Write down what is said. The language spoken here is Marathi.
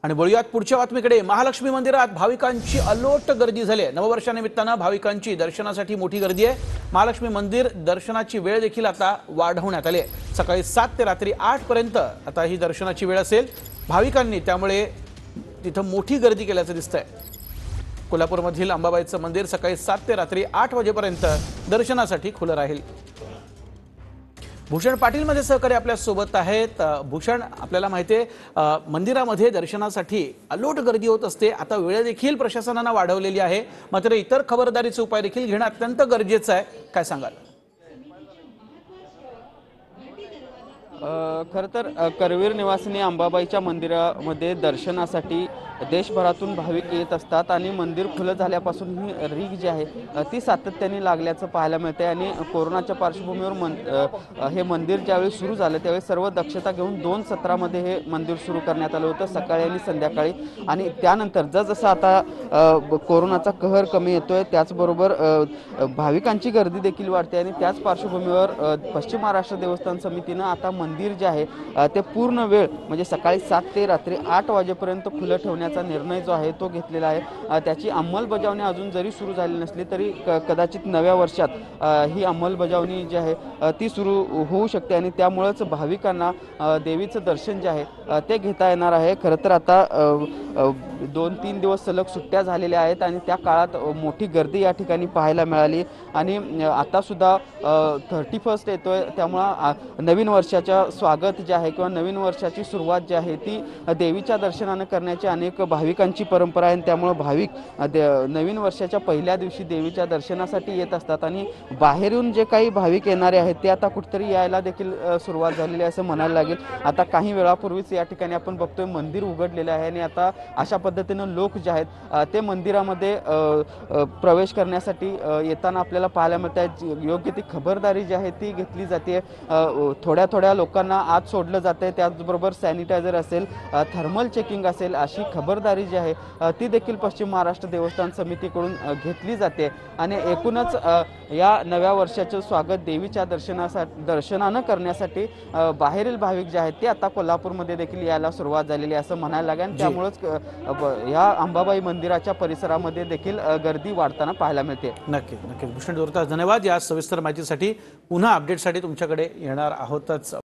आणि बोलूयात पुढच्या बातमीकडे। महालक्ष्मी मंदिरात भाविकांची अलोट गर्दी झाली आहे। नववर्षानिमित्ताने भाविकांची दर्शनासाठी मोठी गर्दी आहे। महालक्ष्मी मंदिर दर्शनाची वेळ देखील आता वाढवण्यात आली आहे। सकाळी 7 ते रात्री 8 पर्यंत आता ही दर्शनाची वेळ असेल। भाविकांनी त्यामुळे तिथं मोठी गर्दी केल्याचं दिसतंय। कोल्हापूरमधील अंबाबाईचं मंदिर सकाळी 7 ते रात्री 8 वाजेपर्यंत दर्शनासाठी खुलं राहील। भूषण पाटील मध्ये सहकारी आपल्या सोबत आहेत। भूषण, आपल्याला माहिती आहे मंदिरामध्ये दर्शनासाठी अलोट गर्दी होत असते। आता वेळ देखील प्रशासनाने वाढवलेली आहे, मात्र इतर खबरदारीचे उपाय देखील घेणे अत्यंत गरजेचे आहे। काय सांगाल? खरं तर करवीर निवासिनी अंबाबाईच्या मंदिरामध्ये दर्शनासाठी देशभरातून भाविक येत असतात आणि मंदिर खुलं झाल्यापासून ही रीग जी आहे ती सातत्याने लागल्याचं पाहायला मिळते। आणि कोरोनाच्या पार्श्वभूमीवर हे मंदिर ज्यावेळी सुरू झालं त्यावेळी सर्व दक्षता घेऊन 2 सत्रामध्ये हे मंदिर सुरू करण्यात आलं होतं, सकाळी आणि संध्याकाळी। आणि त्यानंतर जसं आता कोरोनाचा कहर कमी येतोय त्याचबरोबर भाविकांची गर्दी देखील वाढते आणि त्याच पार्श्वभूमीवर पश्चिम महाराष्ट्र देवस्थान समितीनं आता मंदिर जे आहे ते पूर्ण वेळ म्हणजे सकाळी 7 ते रात्री 8 वाजेपर्यंत खुलं ठेवण्याचा निर्णय जो आहे तो घेतलेला आहे। त्याची अंमलबजावणी अजून जरी सुरू झाली नसली तरी कदाचित नव्या वर्षात ही अंमलबजावणी जी आहे ती सुरू होऊ शकते आणि त्यामुळेच भाविकांना देवीचं दर्शन जे आहे ते घेता येणार आहे। खरं तर आता 2-3 दिवस सलग सुट्ट्या झालेल्या आहेत आणि त्या काळात मोठी गर्दी या ठिकाणी पाहायला मिळाली आणि आता सुद्धा 31st येतोय, त्यामुळे नवीन वर्षाच्या स्वागत जे आहे किंवा नवीन वर्षाची सुरुवात जी आहे ती देवीच्या दर्शनाने करण्याची अनेक भाविकांची परंपरा आहे। त्यामुळे भाविक नवीन वर्षाच्या पहिल्या दिवशी देवीच्या दर्शनासाठी येत असतात आणि बाहेरून जे काही भाविक येणारे आहेत ते आता कुठेतरी यायला देखील सुरुवात झालेली आहे असं म्हणायला लागेल। आता काही वेळापूर्वीच या ठिकाणी आपण बघतोय मंदिर उघडलेलं आहे आणि आता अशा पद्धतीने लोक जे आहेत ते मंदिरामध्ये प्रवेश करण्यासाठी येताना आपल्याला पाहायला मिळतं आहे। योग्य ती खबरदारी जी आहे ती घेतली जाते। थोड्या लोकांना आत सोडलं जाते, त्याचबरोबर सॅनिटायझर असेल, थर्मल चेकिंग असेल, अशी खबरदारी जी आहे ती देखील पश्चिम महाराष्ट्र देवस्थान समितीकडून घेतली जाते। आणि एकूणच या नव्या वर्षाचं स्वागत देवीच्या दर्शनानं करण्यासाठी बाहेरील भाविक जे आहेत ते आता कोल्हापूरमध्ये देखील यायला सुरुवात झालेली आहे असं म्हणायला लागेल। त्यामुळेच या अंबाबाई मंदिराच्या परिसरामध्ये देखील गर्दी वाढताना पाहायला मिळते। नक्की भूषण जोरदार धन्यवाद या सविस्तर माहितीसाठी। पुन्हा अपडेटसाठी तुमच्याकडे येणार आहोतच।